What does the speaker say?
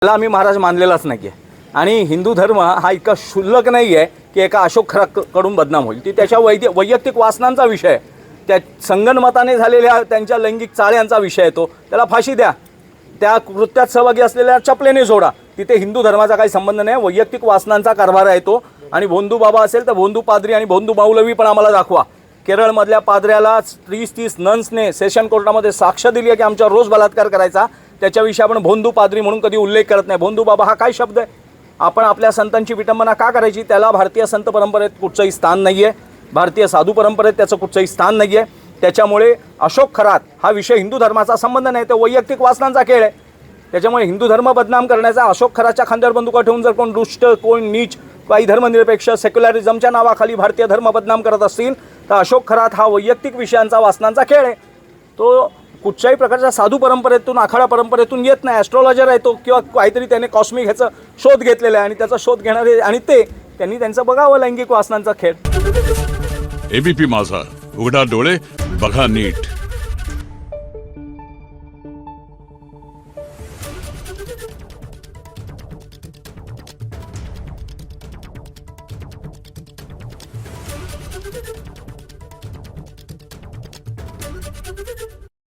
त्याला आम्ही महाराज मानलेलाच नाही आहे आणि हिंदू धर्म हा इतका क्षुल्लक नाही आहे की एका अशोक खराकडून बदनाम होईल. ती त्याच्या वैयक्तिक वासनांचा विषय आहे, त्या संगनमताने झालेल्या त्यांच्या लैंगिक चाळ्यांचा विषय आहे. तो त्याला फाशी द्या, त्या कृत्यात सहभागी असलेल्या चपलेने जोडा. तिथे हिंदू धर्माचा काही संबंध नाही, वैयक्तिक वासनांचा कारभार आहे तो. आणि भोंदू बाबा असेल तर भोंदू पाद्री आणि भोंदू मौलवी पण आम्हाला दाखवा. केरळमधल्या पाद्र्याला 30 नन्सने सेशन कोर्टामध्ये साक्ष दिली आहे की आमच्या रोज बलात्कार करायचा. त्याच्याविषयी आपण भोंदू पाद्री म्हणून कधी उल्लेख करत नाही. भोंदू बाबा हा काय शब्द आहे? आपण आपल्या संतांची विटंबना का करायची? त्याला भारतीय संत परंपरेत कुठचंही स्थान नाही आहे, भारतीय साधू परंपरेत त्याचं कुठचंही स्थान नाही आहे. त्याच्यामुळे अशोक खरात हा विषय हिंदू धर्माचा संबंध नाही, तो वैयक्तिक वासनांचा खेळ आहे. त्याच्यामुळे हिंदू धर्म बदनाम करण्याचा, अशोक खराच्या खांद्यावर बंदुका ठेवून जर कोण दुष्ट, कोण नीच, काही धर्मनिरपेक्ष सेक्युलरिझमच्या नावाखाली भारतीय धर्म बदनाम करत असतील तर अशोक खरात हा वैयक्तिक विषयांचा वासनांचा खेळ आहे. तो कुठच्याही प्रकारच्या साधू परंपरेतून, आखाडा परंपरेतून येत नाही. ॲस्ट्रॉलॉजर आहे तो, किंवा काहीतरी त्याने कॉस्मिक ह्याचं शोध घेतलेला आहे आणि त्याचा शोध घेणारे आणि त्यांनी त्यांचं बघावं लैंगिक वासनांचा खेळ. एबीपी माझा, उघडा डोळे बघा नीट. Thank you.